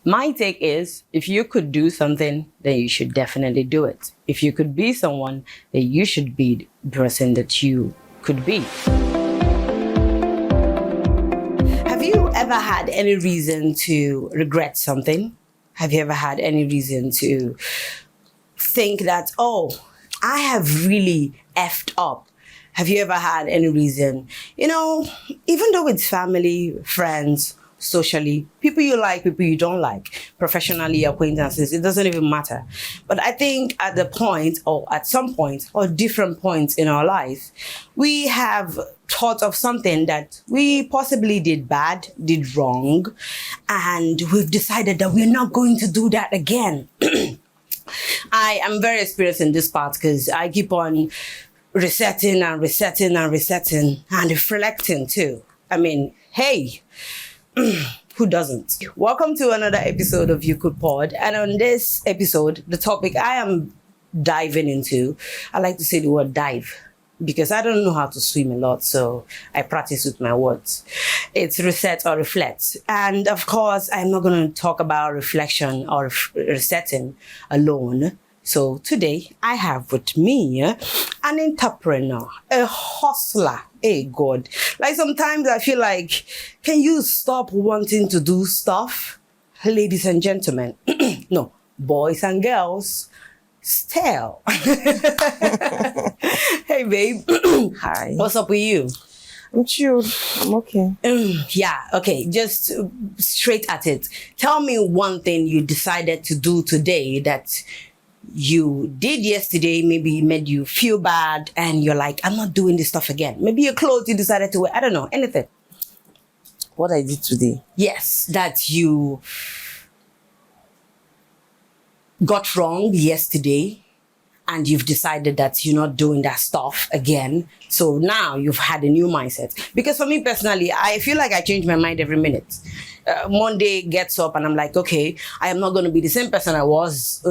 My take is, if you could do something, then you should definitely do it. If you could be someone, then you should be the person that you could be. Have you ever had any reason to regret something? Have you ever had any reason to think that, oh, I have really effed up? Have you ever had any reason, even though it's family, friends, socially, people you like, people you don't like, professionally, acquaintances, it doesn't even matter. But I think at the point, or at some point, or different points in our life, we have thought of something that we possibly did bad, did wrong, and we've decided that we're not going to do that again. I am very experienced in this part because I keep on resetting and reflecting too. I mean, hey, who doesn't? Welcome to another episode of YouCould Pod. And on this episode, the topic I am diving into, I like to say the word dive because I don't know how to swim a lot, so I practice with my words. It's reset or reflect. And of course, I'm not going to talk about reflection or resetting alone. So today I have with me an entrepreneur, a hustler. Hey God, like sometimes I feel like, can you stop wanting to do stuff? Ladies and gentlemen, no, boys and girls, Stella. Hey babe. Hi. What's up with you? I'm chilled. I'm okay. Yeah, okay, just straight at it. Tell me one thing you decided to do today that you did yesterday, maybe made you feel bad and you're like, I'm not doing this stuff again. Maybe your clothes you decided to wear, I don't know, anything. What I did today? Yes, that you got wrong yesterday and you've decided that you're not doing that stuff again. So now you've had a new mindset. Because for me personally, I feel like I change my mind every minute. Monday gets up and I'm like, okay, I am not going to be the same person I was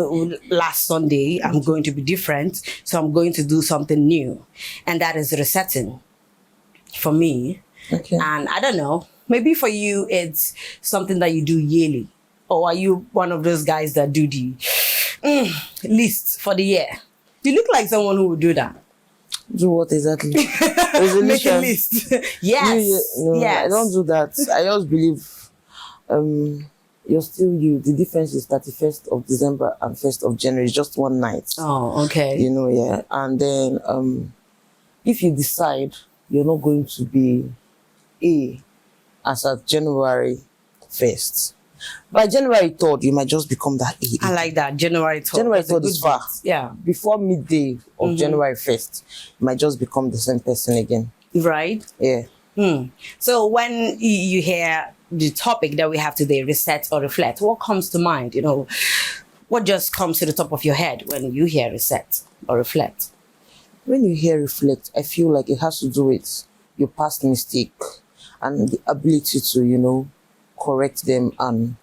last Sunday. I'm going to be different. So I'm going to do something new. And that is resetting for me. Okay. And I don't know, maybe for you, it's something that you do yearly. Or are you one of those guys that do the list for the year? You look like someone who would do that. Do what exactly? Make a list. Yes. No, yes. I don't do that. I just believe you're still you. The difference is 31st of December and 1st of January. It's just one night. Oh, okay. Yeah. And then if you decide you're not going to be as at January 1st, by January 3rd, you might just become that A. I like that. January 3rd. January 3rd is far. Yeah. Before midday of January 1st, you might just become the same person again. Right? Yeah. So when you hear the topic that we have today, reset or reflect, what comes to mind? What just comes to the top of your head when you hear reset or reflect? When you hear reflect, I feel like it has to do with your past mistake and the ability to, correct them and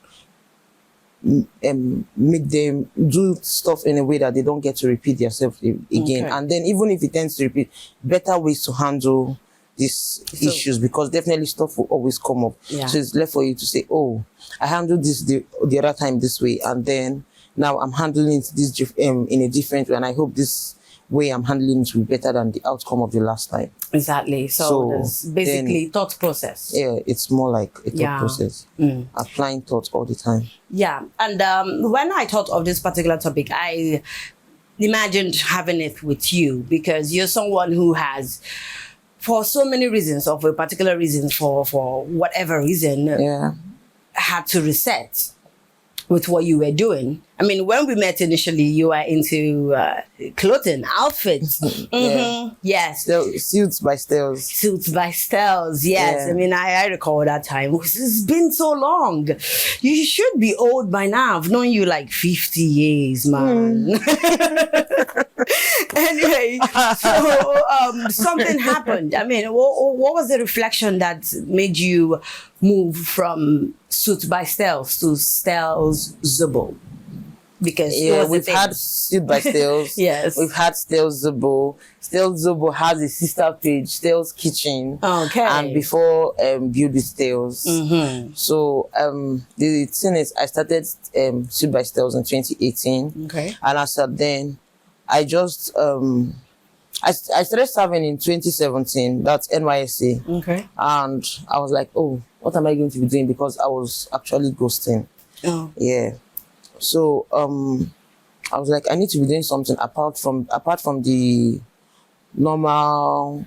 make them do stuff in a way that they don't get to repeat themselves again. Okay. And then even if it tends to repeat, better ways to handle these issues, because definitely stuff will always come up. Yeah. So it's left for you to say, oh, I handled this the other time this way, and then now I'm handling this in a different way, and I hope this way I'm handling it will be better than the outcome of the last time. Exactly. So there's basically thought process. Yeah, it's more like a thought process. Applying thoughts all the time. Yeah. And when I thought of this particular topic, I imagined having it with you because you're someone who has, for so many reasons, or for a particular reason, for whatever reason, had to reset with what you were doing. I mean, when we met initially, you were into clothing, outfits. Yes. Suits by Stellas. Suits by Stellas, yes. Yeah. I mean, I recall that time. It's been so long. You should be old by now. I've known you like 50 years, man. Anyway, so something happened. I mean, what was the reflection that made you move from Suits by Stellas to Stellas Zubble? because it Yeah, was we've the had thing. Sealed by Stales. Yes. We've had Stales Zobo. Stales Zobo has a sister page, Stales Kitchen. Okay. And before Build with Stales. Mm-hmm. So the thing is, I started Sealed by Stales in 2018. Okay. And as at then, I just I started serving in 2017. That's NYSC. Okay. And I was like, oh, what am I going to be doing? Because I was actually ghosting. Oh. Yeah. So I was like, I need to be doing something apart from the normal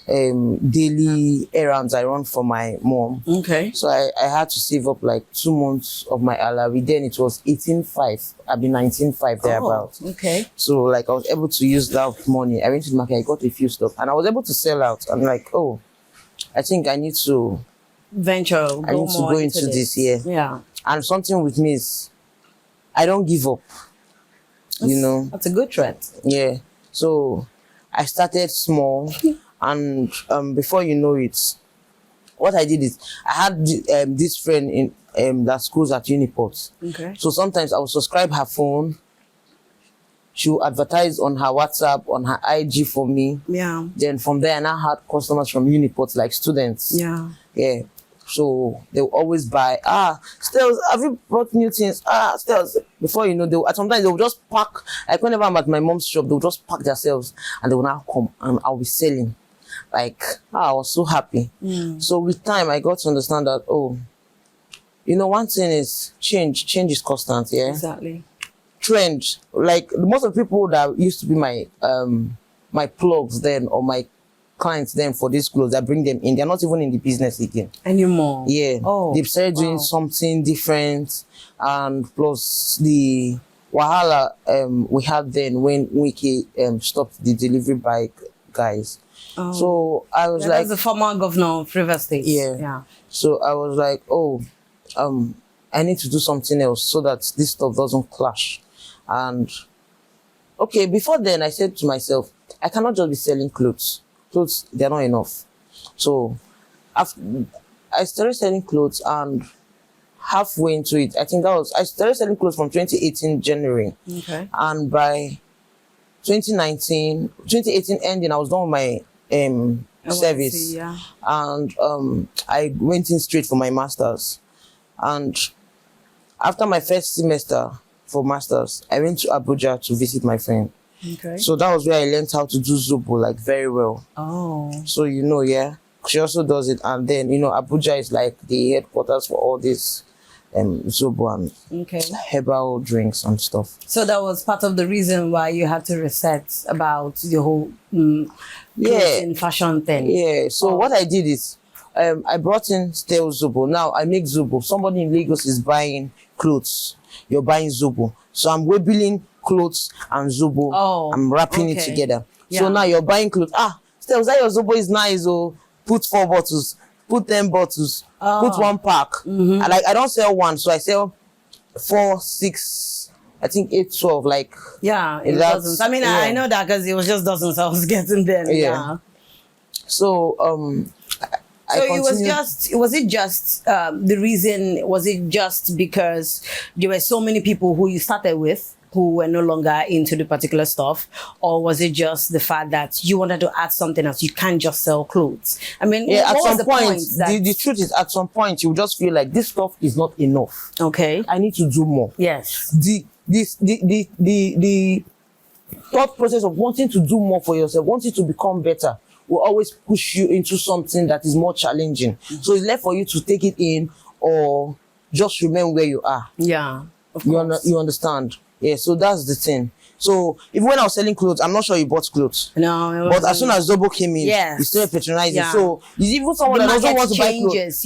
daily errands I run for my mom. Okay. So I had to save up like 2 months of my salary. Then it was 18.5. I've been 19.5 thereabouts. Oh, okay. So like I was able to use that money. I went to the market, I got a few stuff, and I was able to sell out. I'm like, oh, I think I need to go into this. Yeah. And something with me is I don't give up. That's a good trait. Yeah. So I started small, and before you know it, what I did is I had this friend in that schools at Uniport. Okay. So sometimes I would subscribe her phone. She would advertise on her WhatsApp, on her IG for me. Yeah. Then from there, I now had customers from Uniport, like students. Yeah. Yeah. So they will always buy, Stels, have you brought new things? Stels. Before you know, sometimes they will just pack, like whenever I'm at my mom's shop, they'll just pack themselves and they will now come and I'll be selling. Like, I was so happy. So with time, I got to understand that, one thing is change. Change is constant, yeah? Exactly. Trend. Like, most of the people that used to be my my plugs then, or my clients then for these clothes, I bring them in. They're not even in the business again anymore. Yeah. Oh, they've started doing something different, and plus the wahala we had then when Wiki stopped the delivery bike guys. So I was like, the former governor of River State. Yeah. So I was like, I need to do something else so that this stuff doesn't clash. And okay, before then I said to myself, I cannot just be selling clothes. Clothes, they're not enough. So after I started selling clothes, and halfway into it, I started selling clothes from 2018 January. Okay. And by 2018 ending, I was done with my service. Yeah. And I went in straight for my master's. And after my first semester for master's, I went to Abuja to visit my friend. Okay. So that was where I learned how to do Zobo like very well. Oh. So yeah, she also does it. And then Abuja is like the headquarters for all this Zobo and herbal drinks and stuff. So that was part of the reason why you had to reset about the whole in fashion thing. Yeah. So what I did is I brought in stale Zobo. Now I make Zobo. Somebody in Lagos is buying clothes. You're buying Zobo. So I'm webbing clothes and Zobo. Oh, I'm wrapping it together. Yeah. So now you're buying clothes. Stella, that your Zobo is nice. Put 4 bottles, put 10 bottles, put 1 pack. I don't sell 1, so I sell 4, 6, I think 8, 12. Yeah, it dozens. I mean, I know that because it was just dozens I was getting them. Yeah. So was it just the reason? Was it just because there were so many people who you started with who were no longer into the particular stuff, or was it just the fact that you wanted to add something else? You can't just sell clothes. I mean, at some point, the truth is, at some point, you just feel like this stuff is not enough. Okay, I need to do more. Yes. The thought process of wanting to do more for yourself, wanting to become better, will always push you into something that is more challenging. So it's left for you to take it in or just remain where you are. Yeah, you understand? Yeah, so that's the thing. So even when I was selling clothes, I'm not sure you bought clothes. No, but as soon as Zobo came in, you started patronizing. Yeah. So even someone that doesn't want to buy clothes,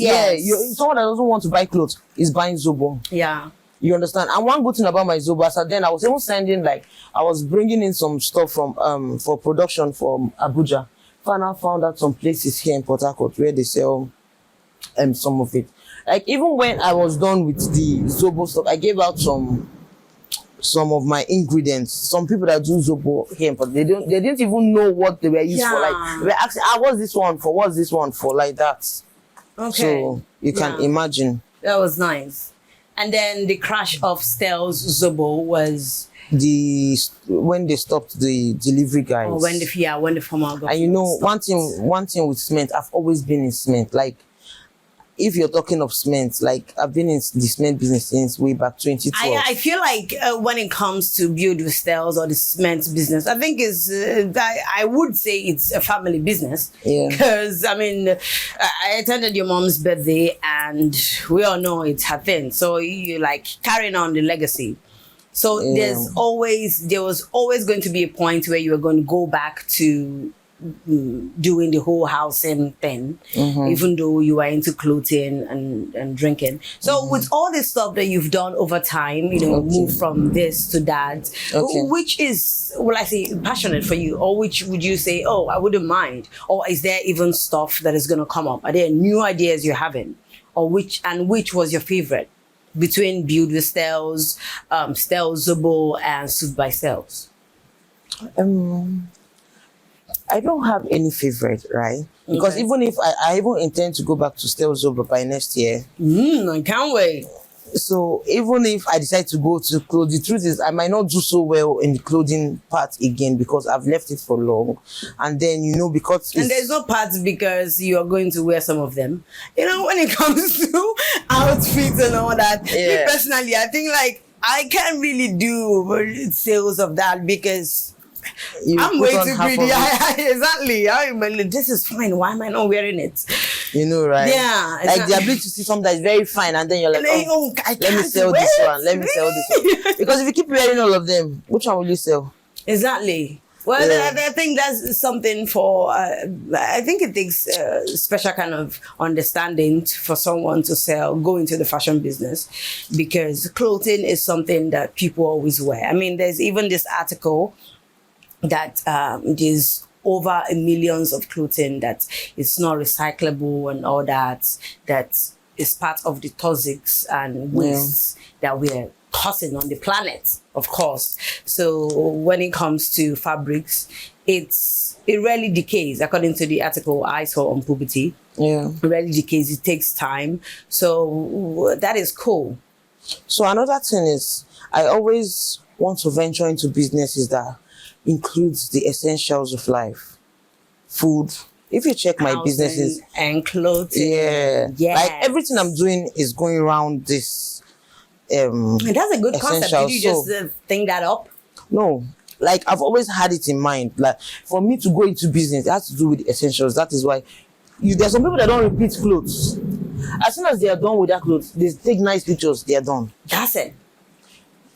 someone that doesn't want to buy clothes is buying Zobo. Yeah. You understand? And one good thing about my Zobo, then I was even sending I was bringing in some stuff from for production from Abuja. Found out some places here in Port Harcourt where they sell some of it. Even when I was done with the Zobo stuff, I gave out some of my ingredients. Some people that do Zobo here, but they didn't even know what they were used for. They were asking, what's this one for? What's this one for? Like that. Okay. So you can imagine. That was nice. And then the crash of Stell's Zobo was when they stopped the delivery guys. or when the farmer got. And you know, stopped. one thing with cement, I've always been in cement. Like, if you're talking of cement, like I've been in the cement business since way back 2012. I feel like when it comes to build with Stells or the cement business, I think I would say it's a family business. Yeah. Because I mean, I attended your mom's birthday, and we all know it's her thing. So you like carrying on the legacy. So Yeah. there was always going to be a point where you were going to go back to doing the whole housing thing, even though you were into clothing and drinking. So with all this stuff that you've done over time, you know, move from this to that, which is, will I say, passionate for you, or which would you say, oh, I wouldn't mind? Or is there even stuff that is going to come up? Are there new ideas you're having? Or which was your favorite between Build with Stells, Stell's Zobo, and Suit by Stells? I don't have any favorite, right? Because even if I even intend to go back to Stella Zobo by next year. I can't wait. So even if I decide to go to clothes, the truth is I might not do so well in the clothing part again because I've left it for long. And then, you know, because and there's no parts because you are going to wear some of them. You know, when it comes to outfits and all that, me personally, I think like I can't really do sales of that because I'm way too greedy. Exactly. This is fine. Why am I not wearing it? You know, right? Yeah. Like the ability to see something that's very fine and then you're like, let me sell this one. Let me sell this one. Because if you keep wearing all of them, which one will you sell? Exactly. Well, I think that's something for, I think it takes a special kind of understanding for someone to go into the fashion business, because clothing is something that people always wear. I mean, there's even this article that there's over millions of clothing that it's not recyclable and all that is part of the toxics and wastes that we're causing on the planet, of course. So when it comes to fabrics, it rarely decays, according to the article I saw on Puberty. It rarely decays. It takes time. So that is cool. So another thing is, I always want to venture into businesses that includes the essentials of life. Food. If you check my businesses and clothing, like everything I'm doing is going around this. And that's a good concept. Did you just think that up? No, like I've always had it in mind. Like for me to go into business, it has to do with the essentials. That is why there's some people that don't repeat clothes. As soon as they are done with their clothes, they take nice pictures. They are done. That's it.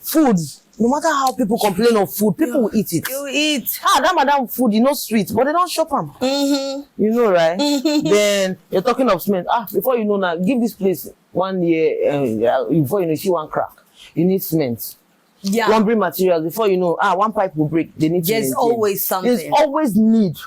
Food. No matter how people complain of food, people will eat it. You eat. That madam food, sweet, but they don't shop them. You know, right? Then you're talking of cement. Before you know now, give this place 1 year, before you know, she one crack. You need cement. Lumbering materials, before you know, one pipe will break. They need. There's always something. There's always need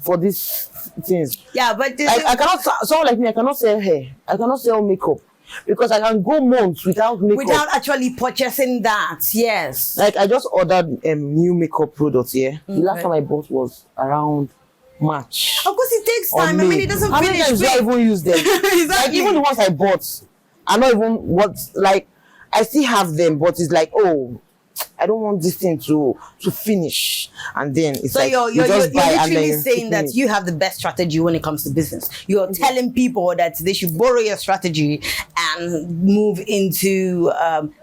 for these things. Yeah, but I cannot. Someone like me, I cannot sell hair. I cannot sell makeup. Because I can go months without makeup. Without actually purchasing that, yes. Like I just ordered new makeup products here. The last time I bought was around March. Of course, it takes time. I mean, it doesn't finish. How many times do I even use them? Exactly. Like even the ones I bought, I'm not even like I still have them, but it's like, oh, I don't want this thing to finish, and then it's so like you're just buy and literally then saying that you have the best strategy when it comes to business. You're telling people that they should borrow your strategy and move into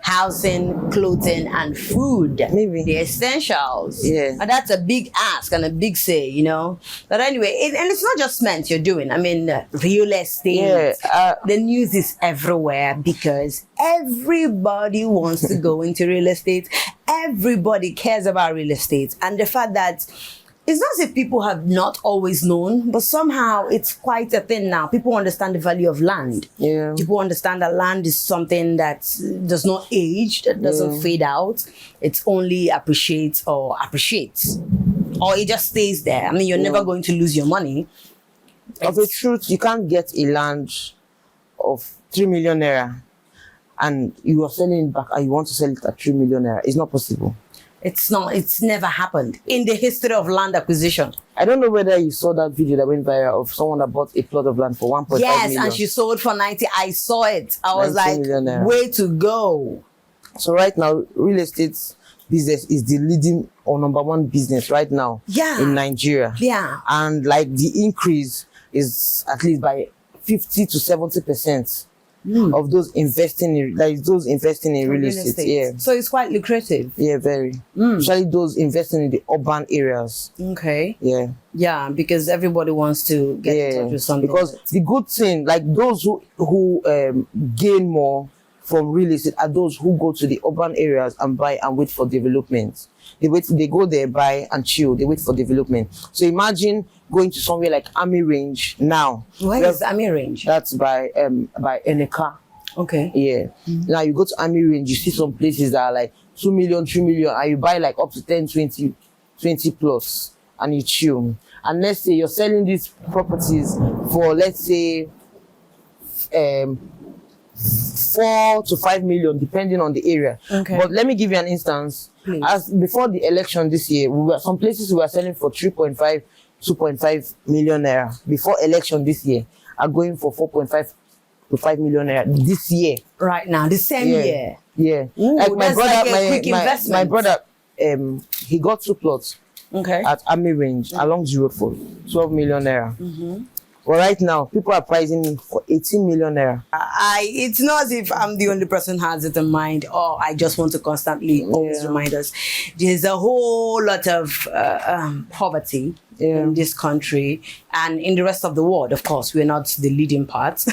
housing, clothing, and food. Maybe the essentials. Yeah, and that's a big ask and a big say, you know. But anyway, and it's not just cement you're doing. I mean, real estate. Yeah, the news is everywhere because everybody wants to go into real estate. Everybody cares about real estate, and the fact that it's not as if people have not always known, but somehow it's quite a thing now. People understand the value of land. Yeah. People understand that land is something that does not age, that doesn't fade out. It only appreciates, or it just stays there. I mean, you're never going to lose your money. Of the truth, you can't get a land of 3 million naira and you are selling it back and you want to sell it at 3 million naira. It's not possible. It's not. It's never happened in the history of land acquisition. I don't know whether you saw that video that went viral of someone that bought a plot of land for 1.5 yes, million. and she sold for 90. I saw it. I was 90 like, million naira. way to go. So right now, real estate business is the leading or number one business right now in Nigeria. Yeah. And like the increase is at least by 50 to 70% of those investing in real estate. Yeah. So it's quite lucrative. Yeah, very. Especially those investing in the urban areas. Okay. Yeah. Yeah, because everybody wants to get in touch with something. Because the good thing, like those who gain more from real estate are those who go to the urban areas and buy and wait for development. They go there, buy and chill. They wait for development. So imagine going to somewhere like Army Range now. Where is Army Range? That's by Eneka. Okay. Yeah. Now you go to Army Range, you see some places that are like 2 million, 3 million, and you buy like up to 10, 20 plus, and you chill. And let's say you're selling these properties for, let's say, 4 to 5 million, depending on the area. Okay. But let me give you an instance. Please. As before the election this year, some places we were selling for 3.5, 2.5 million naira. Before election this year, are going for 4.5 to 5 million naira this year. Right now, the same year. Yeah. Ooh, like my that's brother, like a quick investment. my brother, he got 2 plots at Army Range along the road for 12 million naira. But right now, people are pricing me for 18 million naira. It's not as if I'm the only person who has it in mind, or I just want to constantly always remind us. There's a whole lot of poverty in this country and in the rest of the world. Of course, we're not the leading part.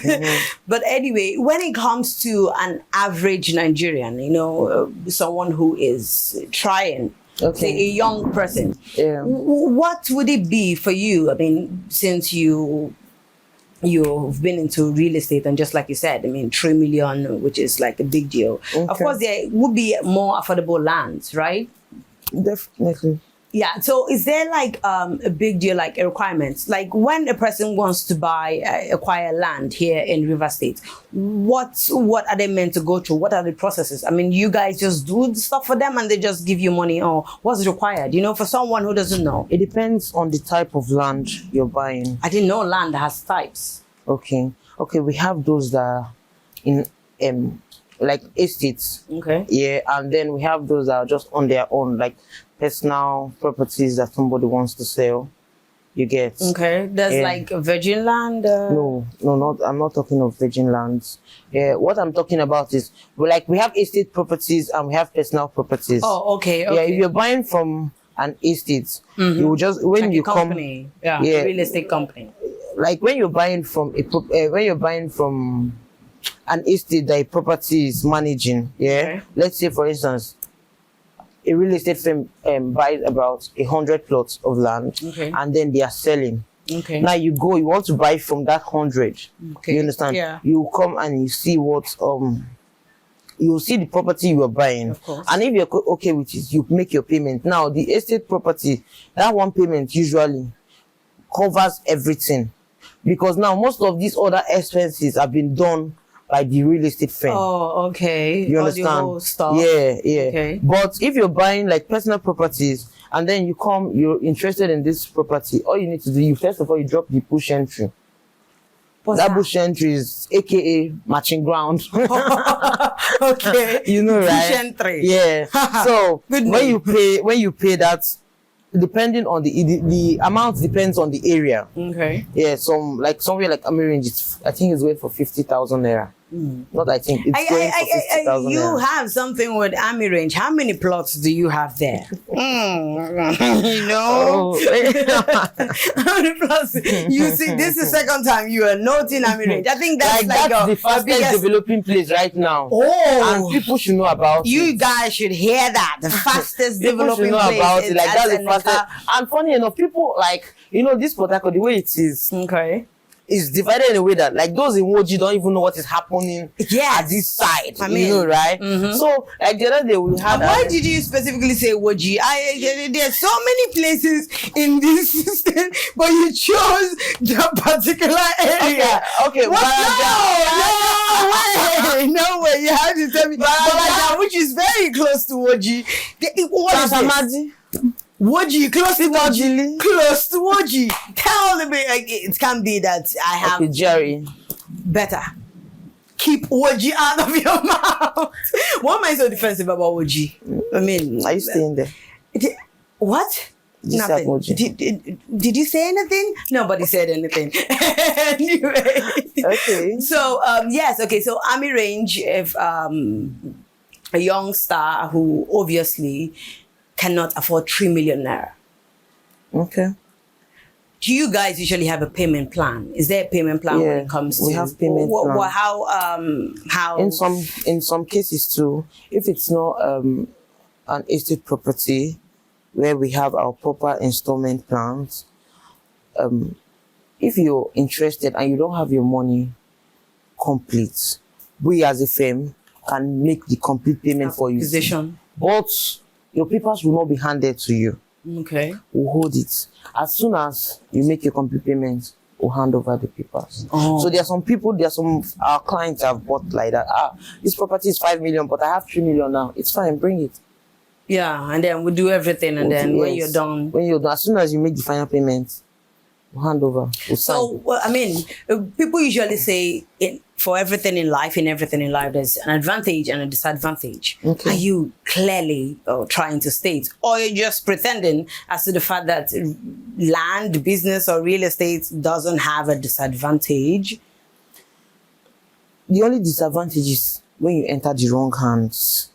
But anyway, when it comes to an average Nigerian, you know, someone who is trying, say a young person, what would it be for you? I mean, since you've been into real estate, and just like you said, I mean, 3 million, which is like a big deal. Of course, there would be more affordable lands, right? Definitely. Yeah. So is there like a big deal, like a requirement? Like when a person wants to acquire land here in River State, what are they meant to go through? What are the processes? I mean, you guys just do the stuff for them and they just give you money, or what's required? You know, for someone who doesn't know. It depends on the type of land you're buying. I didn't know land has types. Okay, we have those that are in like estates. Okay. Yeah, and then we have those that are just on their own, like personal properties that somebody wants to sell. You get. Okay. There's like a virgin land. No, I'm not talking of virgin lands. Yeah, what I'm talking about is we have estate properties and we have personal properties. Oh, okay. Yeah, if you're buying from an estate, you will just when like you a company, come, real estate company. Like when you're buying from an estate that a property is managing, let's say for instance, a real estate firm buys about 100 plots of land, and then they are selling. Okay. Now you want to buy from that 100. Okay. You understand? Yeah. You come and you see what you will see the property you are buying, of course. And if you're okay with it, you make your payment. Now the estate property, that one payment usually covers everything, because now most of these other expenses have been done by the real estate firm. Oh, okay. You understand? All the whole stuff. Yeah. Okay. But if you're buying like personal properties and then you're interested in this property, all you need to do, first of all, you drop the push entry. That bush entry is AKA matching ground. Okay. You know, right? Push entry. Yeah. So when you pay that, depending on the amount depends on the area. Okay. Yeah. Somewhere like Army Range, I think it's going for 50,000 naira. Not I think it's going for 50,000 naira. You have something with Army Range. How many plots do you have there? You know? How many plots? You see, this is the second time you are noting Army Range. I think that's that's the fastest developing place right now. Oh, and people should know about it. You guys should hear that. The fastest developing should know place. About it. Like that's the fastest. And funny enough, people this Port Harcourt, the way it is. Okay. is divided in a way that like those in Woji don't even know what is happening at this side. I mean, you know, right? So like the other day we had. Why did you specifically say Woji? There's so many places in this system, but you chose the particular area. Okay. No way. You have to tell me. Balaja, which is very close to Woji. What is this? Woji, close to Woji. Close to Woji. Tell me, it can be that I have. Okay, Jerry. Better. Keep Woji out of your mouth. Why am I so defensive about Woji? I mean, are you staying there? What? Nothing. Did you say anything? Nobody said anything. Anyway. Okay. So yes. Okay. So Army Range, if a young star who obviously cannot afford 3 million naira. Okay. Do you guys usually have a payment plan? Is there a payment plan when it comes to? We have payment plan. How? In some cases too, if it's not an estate property where we have our proper installment plans, if you're interested and you don't have your money complete, we as a firm can make the complete payment for you. Position. But your papers will not be handed to you. Okay. We'll hold it. As soon as you make your complete payment, we'll hand over the papers. So there are some our clients have bought like that. This property is 5 million, but I have 3 million now. It's fine, bring it. Yeah, and then we do everything, and then when you're done, as soon as you make the final payment, we'll hand over. So, well, I mean, people usually say for everything in life, there's an advantage and a disadvantage. Okay. Are you clearly trying to state, or you're just pretending as to the fact that land, business, or real estate doesn't have a disadvantage? The only disadvantage is when you enter the wrong hands.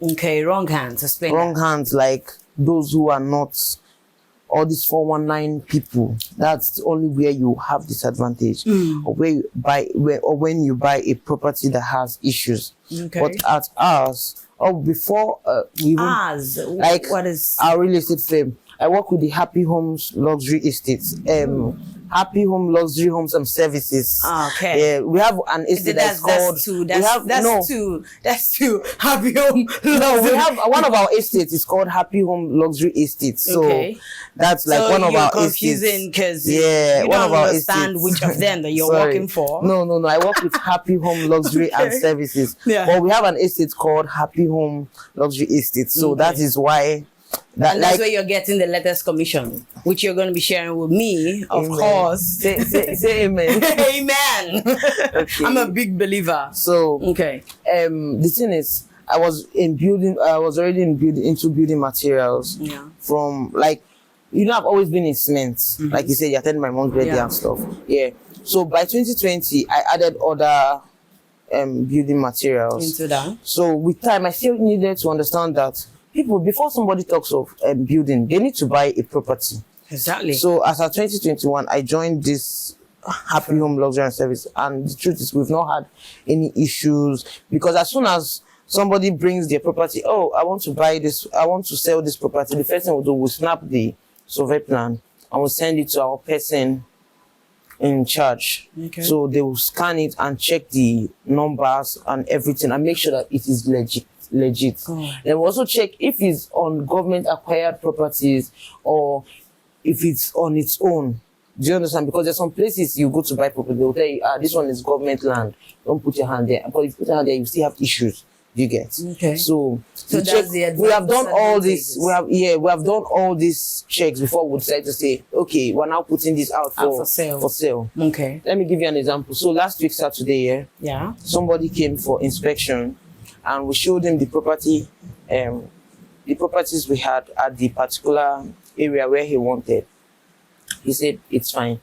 Okay, wrong hands. Explain. Wrong hands, like those who are not all these 419 people. That's only where you have disadvantage, or when you buy a property that has issues. Okay. But at ours, before we ours, like what is our real estate firm? I work with the Happy Homes Luxury Estates. Happy Home Luxury Homes and Services. Okay. Yeah, we have an estate that's called. That's two. Happy Home. No, we have one of our estates is called Happy Home Luxury Estates. So that's like one of our confusing because you don't one of our understand estates. which of them that you're working for. No. I work with Happy Home Luxury and Services. Yeah. But we have an estate called Happy Home Luxury Estates. So that is why. That's where you're getting the latest commission, which you're going to be sharing with me, of course. Say amen. Amen. Okay. I'm a big believer. So okay. The thing is, I was already into building materials. Yeah. From like, I've always been in cement. Like you said, you attended my mom's birthday and stuff. Yeah. So by 2020, I added other building materials into that. So with time, I still needed to understand that people, before somebody talks of building, they need to buy a property. Exactly. So as of 2021, I joined this Happy Home Luxury and Service, and the truth is we've not had any issues, because as soon as somebody brings their property, I want to buy this, I want to sell this property, the first thing we'll do, we'll snap the survey plan and we'll send it to our person in charge. Okay. So they will scan it and check the numbers and everything and make sure that it is legit. Then we also check if it's on government acquired properties or if it's on its own. Do you understand? Because there's some places you go to buy property, they'll tell you, this one is government land, don't put your hand there. Because if you put your hand there, you still have issues. Do you get? Okay. So that's the we have done all this. We have done all these checks before we decide to say, okay, we're now putting this out for sale. Okay. Let me give you an example. So last week Saturday, somebody came for inspection, and we showed him the property, the properties we had at the particular area where he wanted. He said it's fine.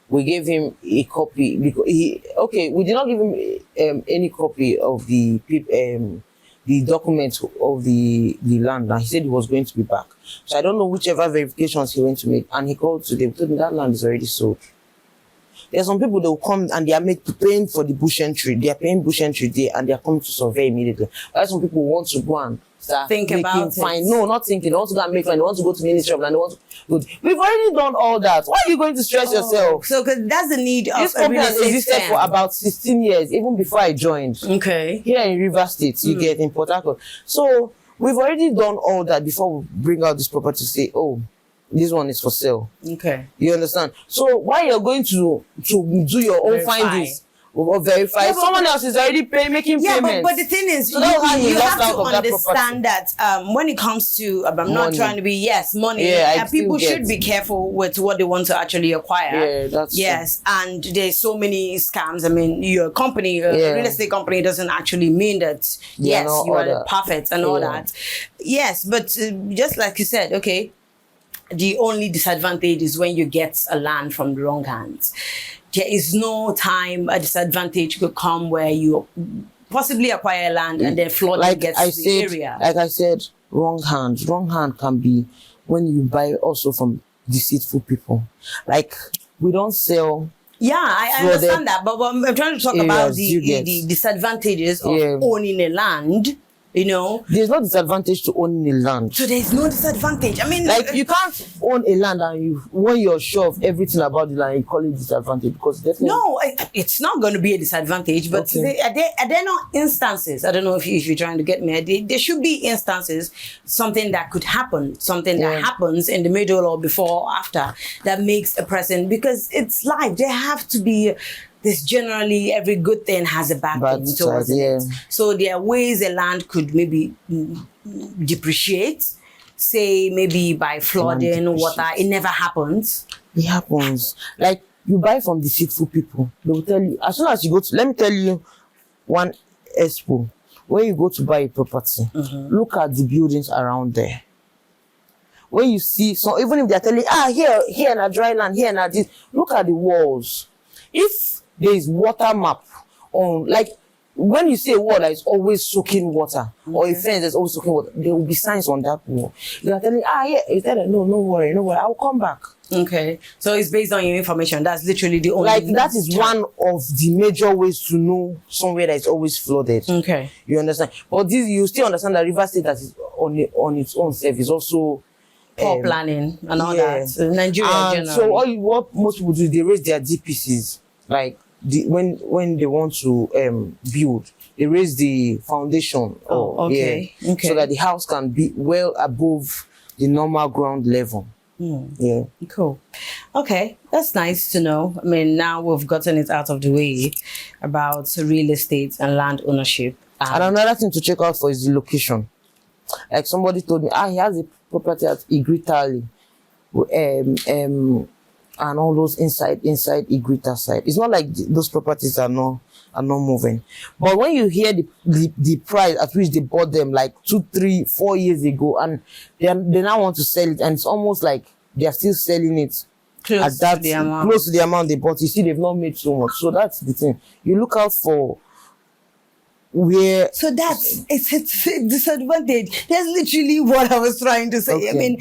We gave him a copy because we did not give him any copy of the documents of the land. And he said he was going to be back. So I don't know whichever verifications he went to make. And he called today, told me that land is already sold. There's some people that will come and they are paying for the bush entry. They are paying bush entry there and they are coming to survey immediately. While some people want to go and start making fine. No, not thinking. They want to go and make fine. They want to go to the Ministry of Land. They want to go. We've already done all that. Why are you going to stress yourself? So, because that's the need of this company has existed for about 16 years, even before I joined. Okay. Here in River State, you get in Port Harcourt. So we've already done all that before we bring out this property to say, oh, this one is for sale. Okay. You understand? So why you're going to do your own findings or verify? Yeah, someone else is already making payments. But the thing is, so you have to understand that when it comes to, I'm not trying to be, money, people should be careful with what they want to actually acquire. Yeah, that's true. And there's so many scams. I mean, your company, a real estate company doesn't actually mean that, you are perfect and all that. Yes, but just like you said, okay, the only disadvantage is when you get a land from the wrong hands. There is no time a disadvantage could come where you possibly acquire land and then flooding gets to the area. Like I said, wrong hand. Wrong hand can be when you buy also from deceitful people. Like, we don't sell. Yeah, I understand that, but I'm trying to talk about the disadvantages of owning a land. You know, there's no disadvantage to owning a land. So there's no disadvantage. I mean, like, you can't own a land and when you're sure of everything about the land, you call it disadvantage, because definitely it's not going to be a disadvantage. But are there no instances? I don't know if you're trying to get me. There should be instances, something that could happen, something that happens in the middle or before or after that makes a person, because it's life. There have to be. This generally, every good thing has a bad thing towards it. So there are ways a land could maybe depreciate, say maybe by flooding, water. It never happens. It happens. Like, you buy from deceitful people. They will tell you, as soon as you go to, let me tell you one expo. When you go to buy a property, look at the buildings around there. When you see, so even if they're telling you, here in a dry land, here in a this, look at the walls. If there is water map on, like, when you see a wall that is always soaking water, or a fence that's always soaking water, there will be signs on that wall. They are telling you, you tell them, no worry, I'll come back. Okay, so it's based on your information. That's literally the only. Like, that is one of the major ways to know somewhere that is always flooded. Okay, you understand? But this, you still understand that River State that is on its own self is also poor planning and all that. So Nigeria, so what most people do, they raise their DPCs, like. When they want to build, they raise the foundation. So that the house can be well above the normal ground level. Yeah. Cool. Okay, that's nice to know. I mean, now we've gotten it out of the way about real estate and land ownership. And another thing to check out for is the location. Like, somebody told me, he has a property at Igritali. And all those inside Igrita side. It's not like those properties are not moving. But when you hear the price at which they bought them, like 2, 3, 4 years ago, and they now want to sell it, and it's almost like they are still selling it close to the amount they bought. You see, they've not made so much. So that's the thing. You look out for where. So it's a disadvantage. That's literally what I was trying to say. Okay. I mean,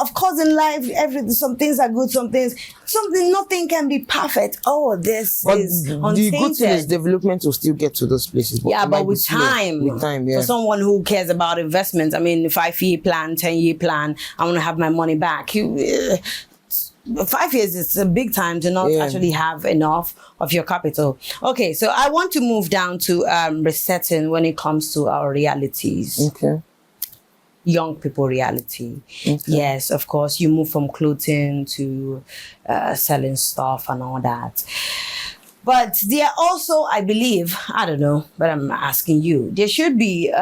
of course, in life, some things are good, nothing can be perfect. This is untainted. The good thing is development will still get to those places. But with time, for someone who cares about investments, I mean, 5-year plan, 10-year plan, I want to have my money back. 5 years is a big time to not actually have enough of your capital. Okay, so I want to move down to resetting when it comes to our realities. Okay. Young people reality. Okay. Yes, of course, you move from clothing to selling stuff and all that. But there are also, I believe, I don't know, but I'm asking you, there should be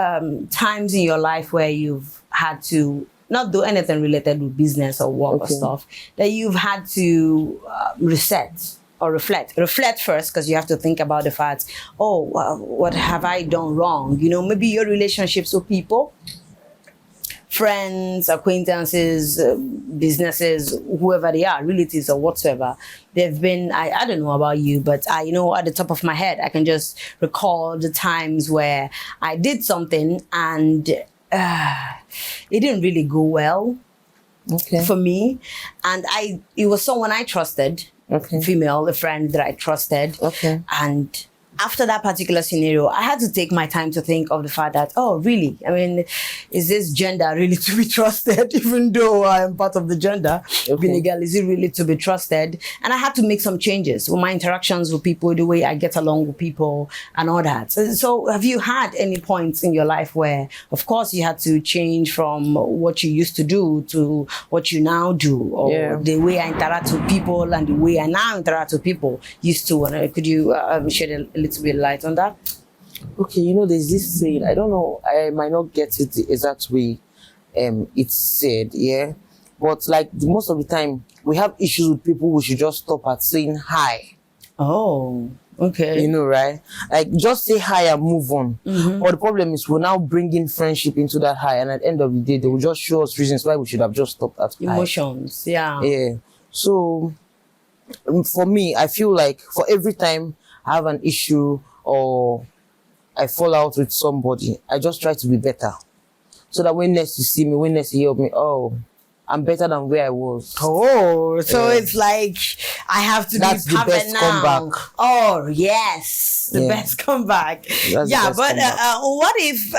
times in your life where you've had to not do anything related with business or work or stuff, that you've had to reset or reflect. Reflect first, because you have to think about the fact, what have I done wrong? You know, maybe your relationships with people, friends, acquaintances, businesses, whoever they are, relatives or whatsoever, they've been, I don't know about you, but I know at the top of my head, I can just recall the times where I did something and it didn't really go well for me. And it was someone I trusted. female, a friend that I trusted. And after that particular scenario, I had to take my time to think of the fact that, oh, really? I mean, is this gender really to be trusted? Even though I am part of the gender, being a girl, is it really to be trusted? And I had to make some changes with my interactions with people, the way I get along with people and all that. So have you had any points in your life where, of course, you had to change from what you used to do to what you now do, or the way I interact with people and the way I now interact with people used to? Could you shed a little bit light on that? Okay, you know, there's this saying, I don't know, I might not get it the exact way it's said, but like most of the time we have issues with people, we should just stop at saying hi. Oh, okay. You know, right? Like, just say hi and move on. But the problem is we're now bringing friendship into that hi, and at the end of the day they will just show us reasons why we should have just stopped at emotions. Yeah. So for me, I feel like for every time I have an issue or I fall out with somebody, I just try to be better. So that when next you see me, when next you hear me, oh, I'm better than where I was. Oh, so it's like I have to be perfect now. Comeback. Oh, yes. The best comeback. But what if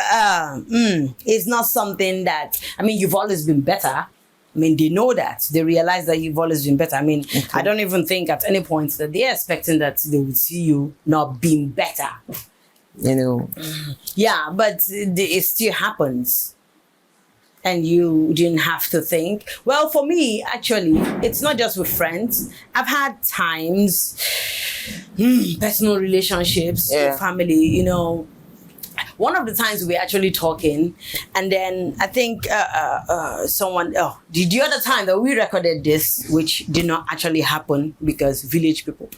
it's not something that, I mean, you've always been better. I mean, they know that. They realize that you've always been better. I mean, I don't even think at any point that they're expecting that they would see you not being better. You know. Yeah, but it still happens. And you didn't have to think. Well, for me, actually, it's not just with friends. I've had times, personal relationships, with family, you know. One of the times we were actually talking, and then I think the other time that we recorded this, which did not actually happen because village people.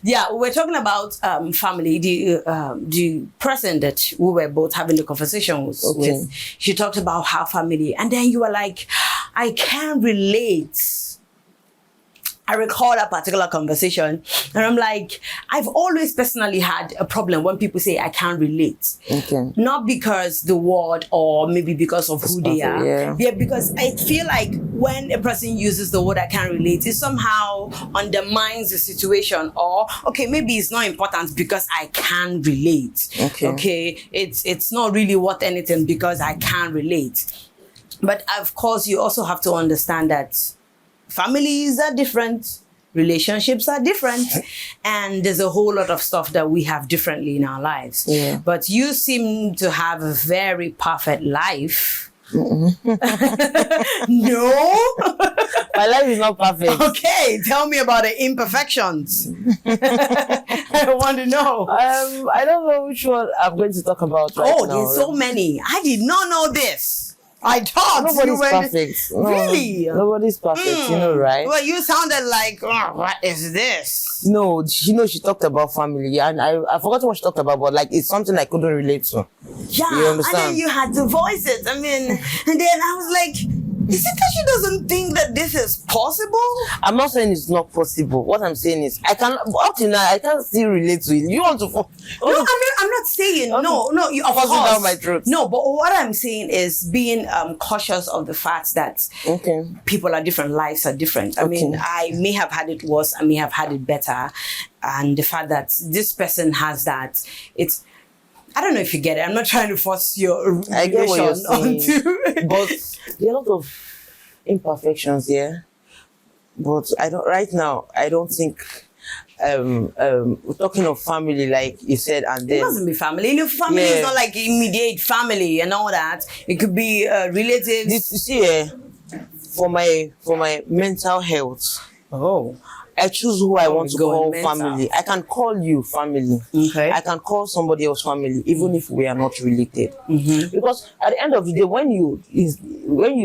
Yeah, we were talking about family. The person that we were both having the conversation with, she talked about her family, and then you were like, I can't relate. I recall that particular conversation, and I'm like, I've always personally had a problem when people say I can't relate. Not because the word, or maybe because of who they are. Yeah, because I feel like when a person uses the word I can't relate, it somehow undermines the situation, or maybe it's not important because I can relate. It's not really worth anything because I can't relate. But of course, you also have to understand that families are different, relationships are different, and there's a whole lot of stuff that we have differently in our lives. But you seem to have a very perfect life. No? My life is not perfect. Okay, tell me about the imperfections. I want to know. I don't know which one I'm going to talk about right now. There's so many. I did not know this. I thought nobody's perfect. Really? Nobody's perfect, you know, right? Well, you sounded like, what is this? No, you know, she talked about family, and I forgot what she talked about, but like it's something I couldn't relate to. Yeah, you understand? And then you had to voice it. I mean, and then I was like, is it that she doesn't think that this is possible? I'm not saying it's not possible. What I'm saying is, up to now, I can't still relate to it. You want to? I'm not saying no. You of course down my throat. No, but what I'm saying is being cautious of the fact that people are different, lives are different. I mean, I may have had it worse, I may have had it better, and the fact that this person has that, it's. I don't know if you get it. I'm not trying to force your I get what you're saying, but there are a lot of imperfections, but right now, I don't think we're talking of family, like you said, and then it mustn't be family. Your family is not like immediate family and all that. It could be relatives. You see, for my mental health. I choose who I want to call family. I can call you family. I can call somebody else family, even if we are not related. Because at the end of the day, when you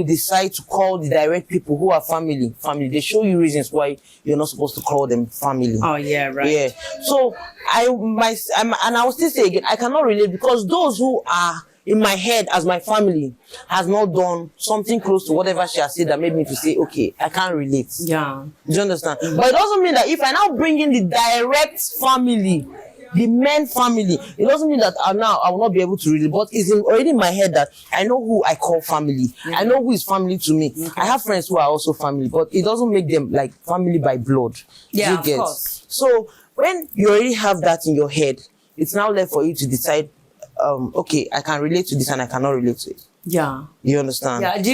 decide to call the direct people who are family, they show you reasons why you're not supposed to call them family. Oh yeah, right. Yeah. So I will still say again, I cannot relate because those who are in my head as my family has not done something close to whatever she has said that made me to say, okay, I can't relate. Yeah. Do you understand? But it doesn't mean that if I now bring in the direct family, the men family. It doesn't mean that now I will not be able to read it, but it's already in my head that I know who I call family. I know who is family to me. I have friends who are also family, but it doesn't make them like family by blood. Yeah, of course. So when you already have that in your head, it's now left for you to decide, okay, I can relate to this and I cannot relate to it. Yeah. You understand? Yeah. Do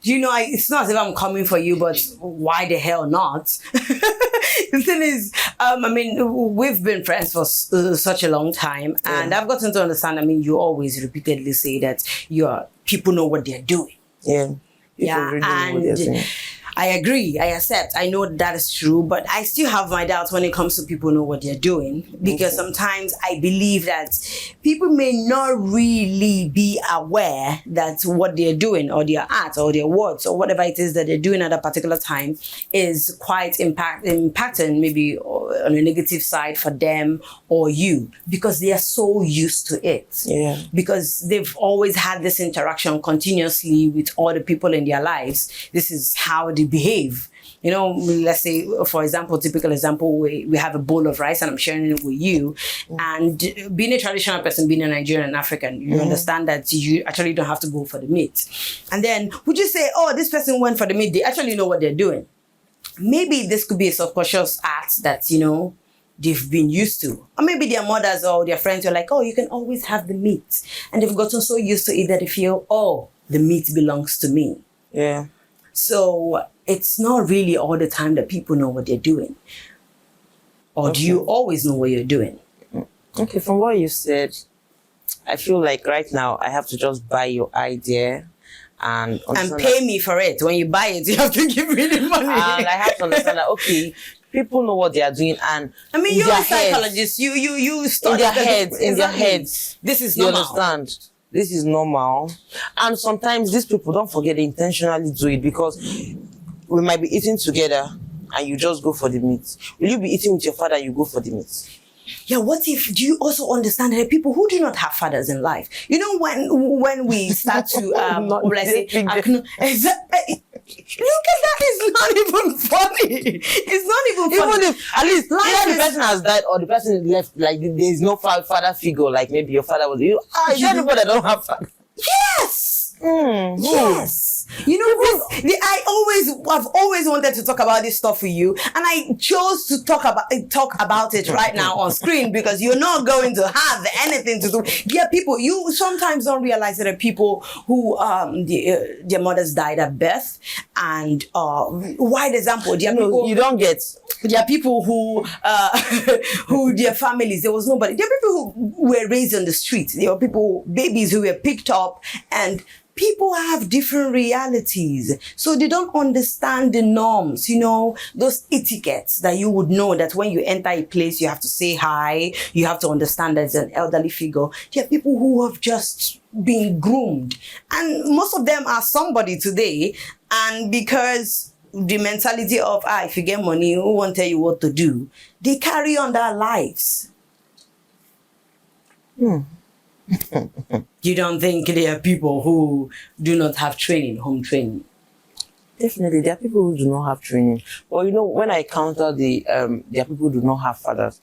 you know, it's not as if I'm coming for you, but why the hell not? The thing is, I mean, we've been friends for such a long time, and I've gotten to understand, I mean, you always repeatedly say that people know what they're doing. Yeah. Really, and I agree, I accept, I know that is true, but I still have my doubts when it comes to people know what they're doing, because sometimes I believe that people may not really be aware that what they're doing, or their art, or their words, or whatever it is that they're doing at a particular time is quite impacting maybe on a negative side for them or you, because they are so used to it. Yeah. Because they've always had this interaction continuously with all the people in their lives. This is how they behave. You know, let's say, for example, typical example, we have a bowl of rice and I'm sharing it with you. And being a traditional person, being a Nigerian African, you understand that you actually don't have to go for the meat. And then would you say, oh, this person went for the meat, they actually know what they're doing. Maybe this could be a subconscious act that, you know, they've been used to. Or maybe their mothers or their friends are like, oh, you can always have the meat. And they've gotten so used to it that they feel, oh, the meat belongs to me. Yeah. So it's not really all the time that people know what they're doing. Or do you always know what you're doing? Okay, from what you said, I feel like right now I have to just buy your idea and pay me for it. When you buy it, you have to give me the money. And I have to understand that, okay, people know what they are doing, and I mean, you're a psychologist. You study in their heads. This is normal. You understand? This is normal. And sometimes these people, don't forget, they intentionally do it, because we might be eating together and you just go for the meat. Will you be eating with your father and you go for the meat? Yeah, what if, do you also understand that people who do not have fathers in life, you know, when we start to, let's say, look at that, it's not even funny. It's not even funny. Even if, at least, either the person has died or the person left, like, there is no father figure, like maybe your father was, is there anybody that don't have father? Yes! Yes. You know, I've always wanted to talk about this stuff with you, and I chose to talk about it right now on screen, because you're not going to have anything to do. Yeah, people, you sometimes don't realize that there are people who their mothers died at birth, and wide example, there are people you don't get. There are people who their families, there was nobody. There are people who were raised on the street. There were babies who were picked up, and people have different realities. So they don't understand the norms, you know, those etiquettes that you would know that when you enter a place, you have to say hi, you have to understand there's an elderly figure. There are people who have just been groomed, and most of them are somebody today. And because the mentality of, if you get money, who won't tell you what to do, they carry on their lives. You don't think there are people who do not have training, home training? Definitely, there are people who do not have training. But you know, when I counter there are people who do not have fathers.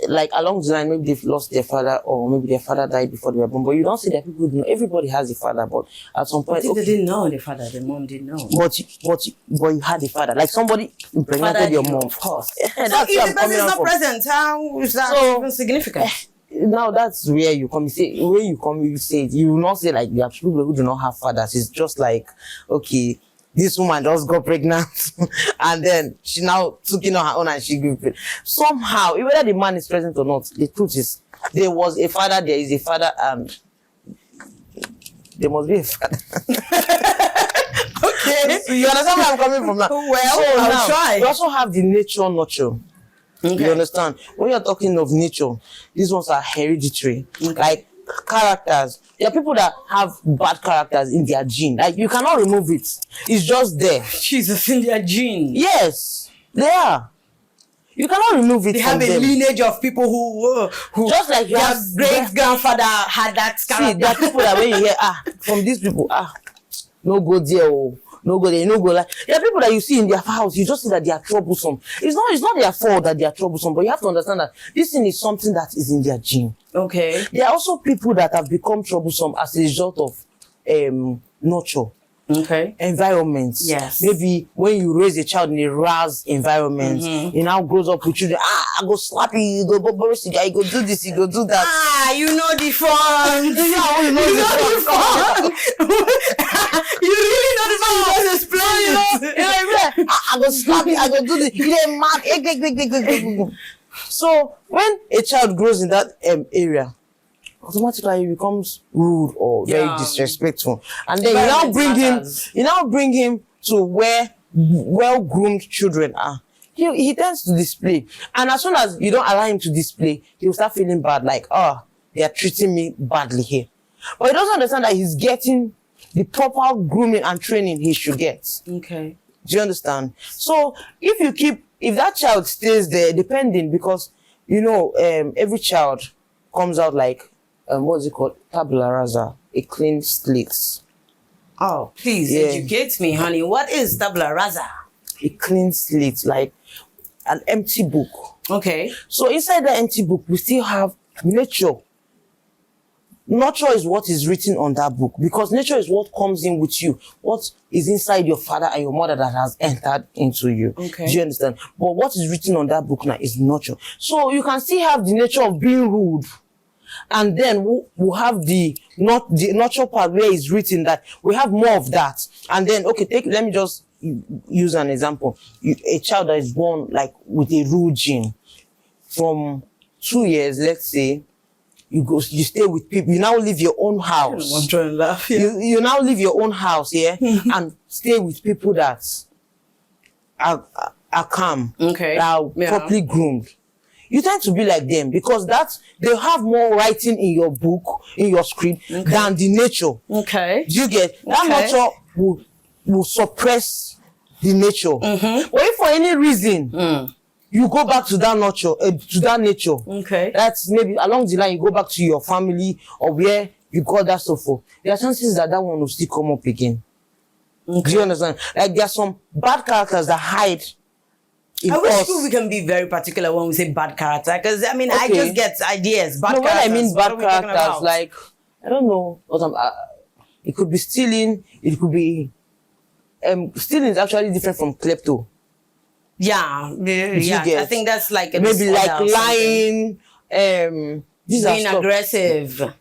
Like along the line, maybe they've lost their father, or maybe their father died before they were born. But you don't see that people who do not. Everybody has a father, but at some point, they didn't know the father. The mom didn't know. But you had a father. Like somebody impregnated your mom. Of course. So if the person is not present, how is that even significant? Now that's where you come. You say it. You will not say like there are people who do not have fathers. It's just like, okay, this woman just got pregnant and then she now took it on her own and she gave birth. Somehow, whether the man is present or not, the truth is there was a father, there is a father, and there must be a father. Okay. So you understand where I'm coming from now? Well, so I'll try. You also have the nature nurture. Okay. You understand? When you're talking of nature, these ones are hereditary. Okay. Like characters. There are people that have bad characters in their gene. Like you cannot remove it. It's just there. Jesus, in their gene. Yes, they are. You cannot remove it. They have a lineage of people who just like their great grandfather had that character. See, there are people that when you hear from these people no go there. no go there, no go like. There are people that you see in their house, you just see that they are troublesome. It's not their fault that they are troublesome, but you have to understand that this thing is something that is in their gene. Okay. There are also people that have become troublesome as a result of nurture. Okay. Environments. Yes. Maybe when you raise a child in a RAS environment, he now grows up with children. I go slap you, you go bubble cigar, you go do this, you go do that. You know the fun. You know the fun. You really know the fun. You just explain it. I go slap you, I go do this. You dey mad. So when a child grows in that area, automatically he becomes rude or very disrespectful, and then you now bring him to where well-groomed children are. He tends to display, and as soon as you don't allow him to display, he'll start feeling bad, like, they are treating me badly here. But he doesn't understand that he's getting the proper grooming and training he should get. Okay. Do you understand? So if that child stays there, depending, because every child comes out like what's it called? Tabula rasa, a clean slate. Oh, please educate me, honey. What is tabula rasa? A clean slate, like an empty book. Okay. So inside that empty book, we still have nature. Nature is what is written on that book, because nature is what comes in with you, what is inside your father and your mother that has entered into you. Okay. Do you understand? But what is written on that book now is nature. So you can still have the nature of being rude. And then we'll have the nurture part where it's written that we have more of that. And then, let me just use an example. A child that is born like with a rude gene, from 2 years, let's say, you stay with people, you now leave your own house. I'm trying to laugh here. You now leave your own house, and stay with people that are calm, that are properly groomed. You tend to be like them, because they have more writing in your book, in your script, than the nature. Okay. Do you get? That nature will suppress the nature. But if for any reason you go back to that nature, that's maybe along the line you go back to your family or where you got that stuff for, there are chances that one will still come up again. Do you understand? Like, there are some bad characters that hide. I wish we can be very particular when we say bad character, because I just get ideas. Bad characters. When I mean bad characters, like, I don't know what it could be stealing. It could be stealing is actually different from klepto. Yeah. I think that's like maybe like lying. Being aggressive.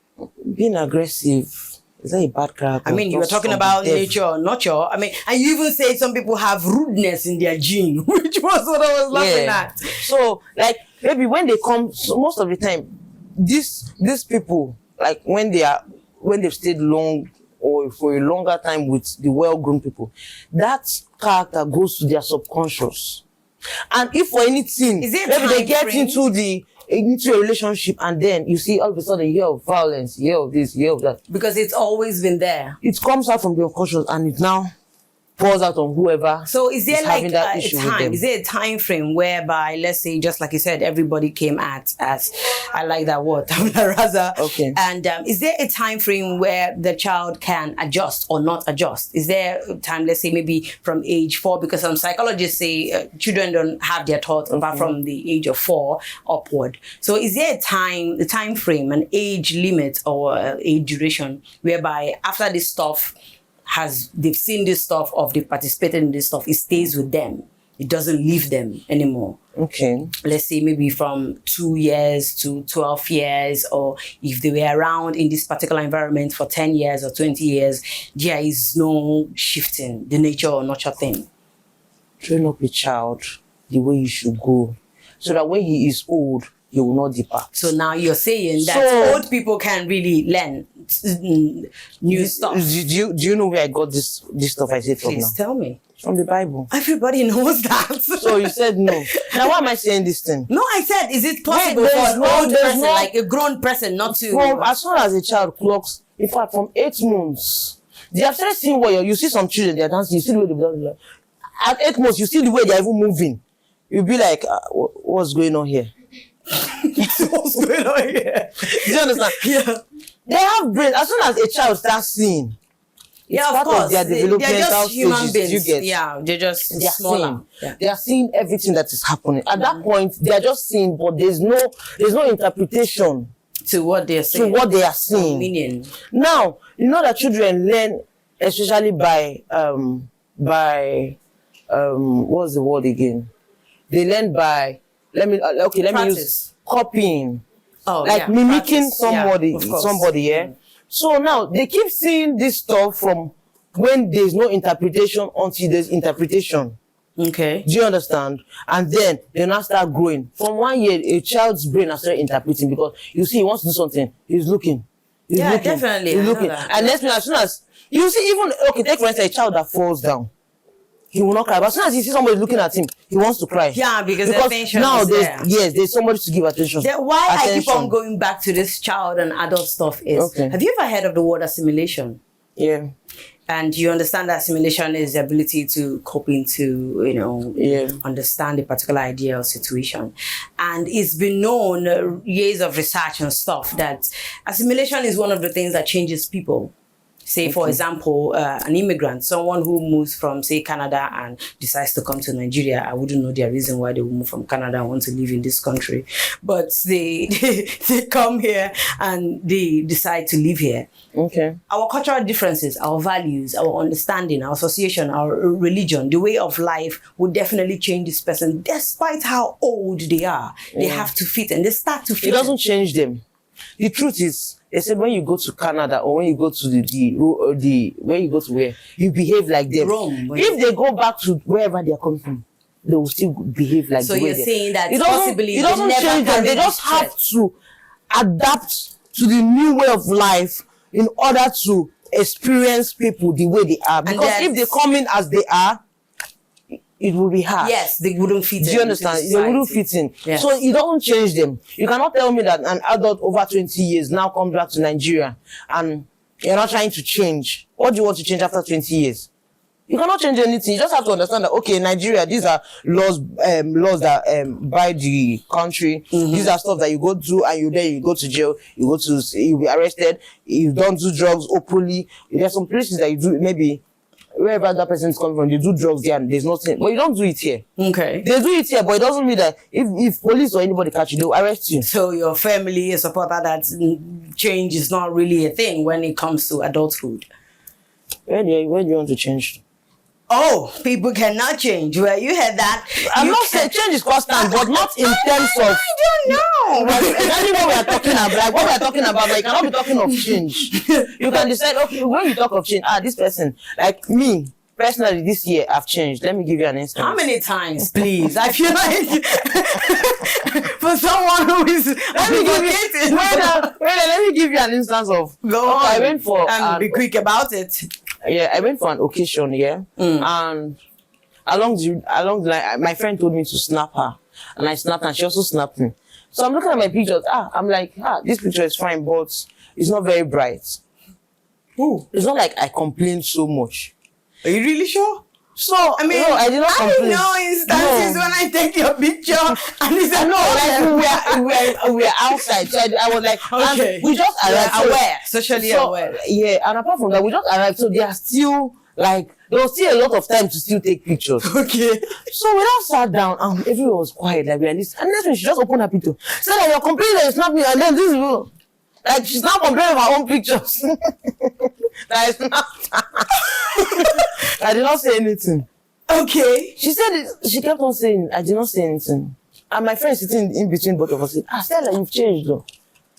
Being aggressive. Is that a bad character? You were talking about nature or nurture. And you even say some people have rudeness in their gene, which was what I was laughing at. So, like, maybe when they come, so most of the time, these people, like, when they've stayed long or for a longer time with the well-grown people, that character goes to their subconscious. And if for anything, maybe they get into a relationship, and then you see all of a sudden you hear of violence, you hear of this, you hear of that. Because it's always been there. It comes out from the unconscious, and it now pours out on whoever. So is there like a time? Is there a time frame whereby, let's say, just like you said, everybody came at as, I like that word, tabula rasa. Okay. And is there a time frame where the child can adjust or not adjust? Is there a time, let's say maybe from age 4, because some psychologists say children don't have their thoughts apart from the age of 4 upward. So is there a time frame, an age limit or age duration whereby after this stuff they've seen this stuff, or they've participated in this stuff, it stays with them, it doesn't leave them anymore? Okay. Let's say maybe from 2 years to 12 years, or if they were around in this particular environment for 10 years or 20 years, there is no shifting the nature or nurture thing. Train up a child the way you should go, so that when he is old, he will not depart. So now you're saying that old people can really learn new stuff. Do you know where I got this stuff I said from now? Please tell me. From the Bible. Everybody knows that. So you said no. Now why am I saying this thing? No, I said, is it possible for an old person, like a grown person, not to... From as soon as a child clocks, in fact, from 8 months, they have started seeing where you see some children, they're dancing, you see the way they're dancing. At 8 months, you see the way they're even moving. You'll be like, what's going on here? What's going on here? Do you understand? Yeah. They have brains. As soon as a child starts seeing, It's Yeah, of part course. their developmental They're just human stages. beings. You get? Yeah, they're just They are smaller. seeing. Yeah. They are seeing everything that is happening. At that point, they are just seeing, but there's no interpretation To what they're to saying. what they are seeing. Meaning. Now, you know that children learn, especially by what's the word again? They learn by let me Practice. use copying. Oh, Like yeah. mimicking Practice. Yeah, of course. somebody, yeah. So now they keep seeing this stuff from when there's no interpretation until there's interpretation. Okay. Do you understand? And then they now start growing. From 1 year, a child's brain has started interpreting because you see he wants to do something, he's looking. He's Yeah, looking, definitely. He's I know looking. that. And next minute, as soon as you see, even take for instance a child that falls down. He will not cry. But as soon as he sees somebody looking at him, he wants to cry. Yeah, because attention now is there's somebody to give attention. Why I keep on Attention. going back to this child and adult stuff is, Okay. have you ever heard of the word assimilation? Yeah. And you understand that assimilation is the ability to cope into, Yeah. understand a particular idea or situation. And it's been known, years of research and stuff, that assimilation is one of the things that changes people. Say, for example, an immigrant, someone who moves from, say, Canada and decides to come to Nigeria. I wouldn't know their reason why they would move from Canada and want to live in this country. But they come here and they decide to live here. Okay. Our cultural differences, our values, our understanding, our association, our religion, the way of life would definitely change this person despite how old they are. They have to fit and they start to fit. It doesn't change them. The truth is, they said when you go to Canada or when you go to when you go to where, you behave like them. Rome. If they go back to wherever they are coming from, they will still behave like So the way you're saying that possibly it doesn't they never change them. They carried just this have threat. to adapt to the new way of life in order to experience people the way they are. Because if they come in as they are, it will be hard. Yes, they wouldn't fit in. Do you understand? into They wouldn't society. fit in. Yes. So it doesn't change them. You cannot tell me that an adult over 20 years now comes back to Nigeria and you're not trying to change. What do you want to change after 20 years? You cannot change anything. You just have to understand that, okay, Nigeria, these are laws that by the country. These are stuff that you go do and you go to jail, you'll be arrested. You don't do drugs openly. There's some places that you do, maybe wherever that person is coming from, they do drugs there and there's nothing. But you don't do it here. Okay. They do it here, but it doesn't mean that if police or anybody catch you, they'll arrest you. So your family is supporter that change is not really a thing when it comes to adulthood. Where do you want to change? Oh, people cannot change. Well, you heard that. I'm not saying change is constant, but not in terms of. I don't know. Exactly what we are talking about. Like what we are talking about, like you cannot be talking of change. You can decide, okay, when you talk of change, this person, like me, personally, this year I've changed. Let me give you an instance. How many times, please? I feel like for someone who is Let me give you an instance of. Go on. I went for and be quick about it. Yeah, I went for an occasion, and along the line, my friend told me to snap her, and I snapped her, and she also snapped me. So I'm looking at my pictures. I'm like, this picture is fine, but it's not very bright. Ooh. It's not like I complained so much. Are you really sure? So I mean, no, I did not complain. know instances when I take your picture and it's like we were outside. So I was like, okay, and we just arrived. Aware, socially aware. Yeah, and apart from that, we just arrived. So they are still like there was still a lot of time to still take pictures. Okay. So we now sat down and everyone was quiet, like we are listening. And next when she just opened her picture, said that you're complaining that you snapped me, and then this is like she's now comparing her own pictures. That is not. I did not say anything. Okay. She said it, she kept on saying, I did not say anything. And my friend sitting in between both of us said, Stella, you've changed though.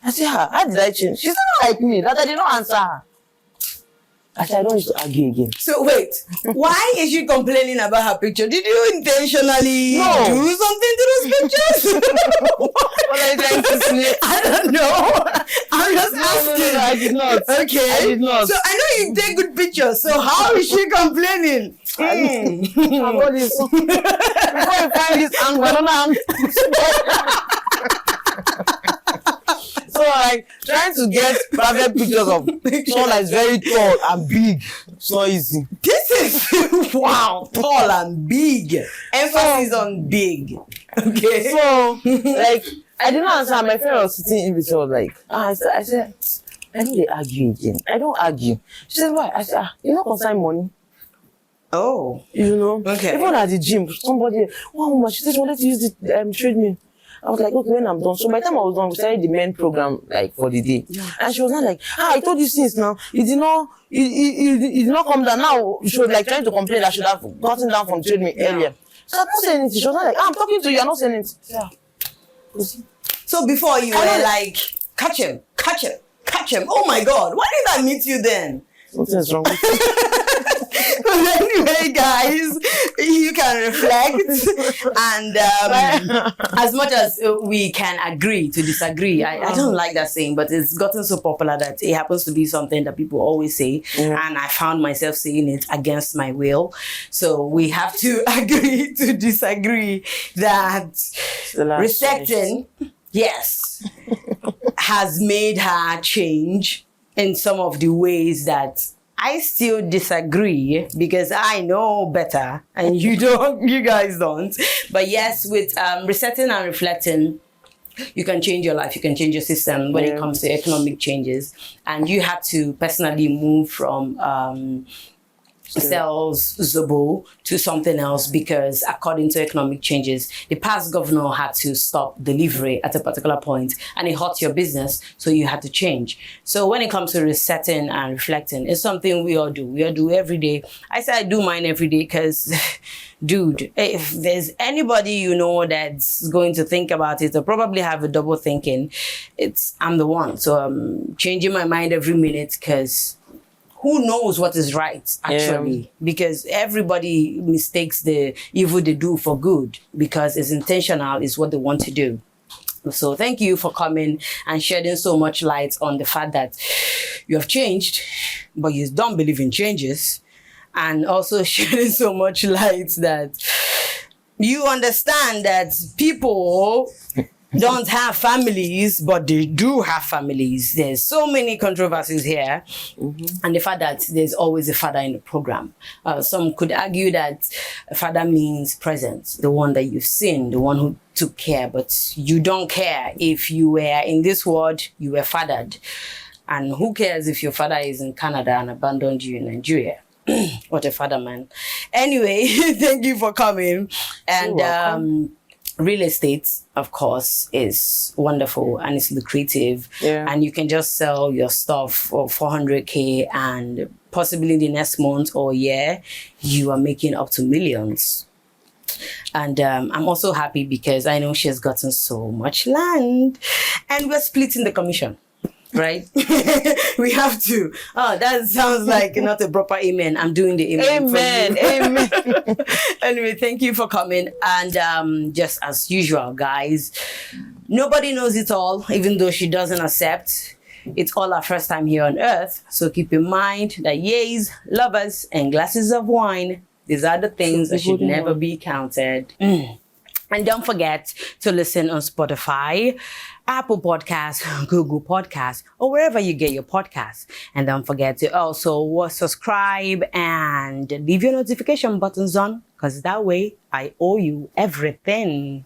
I said, how did I change? She's not like me, that I did not answer her. I said, I don't need to argue again. So wait, why is she complaining about her picture? Did you intentionally do something to those pictures? What are you trying to say? I don't know. I'm just asking. No, I did not. Okay. I did not. So I know you take good pictures. So how is she complaining? My body is so. Before you find this angle, I don't know. So like trying to get private pictures of someone that is very tall and big. It's not easy. This is wow, tall and big. Emphasis on big. Okay. So like I didn't answer. My friend was sitting in between. Was like, I said, I know they argue again. I don't argue. She said, why? I said, you not consign money. Oh. You know? Okay. Even at the gym, somebody, one woman, she said she wanted to use the treadmill. I was like, okay, when I'm done. So by the time I was done, we started the main program, like, for the day. Yeah. And she was not like, I told you since now. It did not come down. Now, she was like trying to complain that I should have gotten down from treadmill earlier. So I'm not saying anything. She was not like, I'm talking to you, I'm not saying anything. Yeah. So before you were like, catch him. Oh my God, why did I meet you then? Something's wrong with you. But anyway, guys, you can reflect, and as much as we can agree to disagree, I don't like that saying, but it's gotten so popular that it happens to be something that people always say, and I found myself saying it against my will. So we have to agree to disagree that resetting, yes, has made her change in some of the ways that I still disagree, because I know better and you guys don't. But yes, with resetting and reflecting, you can change your life, you can change your system when it comes to economic changes. And you have to personally move from sells Zobo to something else, because according to economic changes, the past governor had to stop delivery at a particular point and it hurt your business, so you had to change. So when it comes to resetting and reflecting, it's something we all do. We all do every day. I say I do mine every day because, dude, if there's anybody you know that's going to think about it or probably have a double thinking, I'm the one. So I'm changing my mind every minute, because who knows what is right, actually? Because everybody mistakes the evil they do for good, because it's intentional, is what they want to do. So thank you for coming and shedding so much light on the fact that you have changed, but you don't believe in changes. And also shedding so much light that you understand that people don't have families, but they do have families. There's so many controversies here. And the fact that there's always a father in the program. Some could argue that a father means present, the one that you've seen, the one who took care, but you don't care if you were in this world, you were fathered. And who cares if your father is in Canada and abandoned you in Nigeria? What a father, man. Anyway, thank you for coming. And real estate, of course, is wonderful and it's lucrative. And you can just sell your stuff for 400K and possibly in the next month or year, you are making up to millions. And I'm also happy because I know she has gotten so much land and we're splitting the commission. Right? We have to. Oh, that sounds like not a proper amen. I'm doing the amen. Amen. Anyway, thank you for coming. And just as usual, guys, nobody knows it all, even though she doesn't accept. It's all our first time here on earth. So keep in mind that yays, lovers, and glasses of wine, these are the things that should never be counted. And don't forget to listen on Spotify, Apple Podcasts, Google Podcasts, or wherever you get your podcasts. And don't forget to also subscribe and leave your notification buttons on, because that way I owe you everything.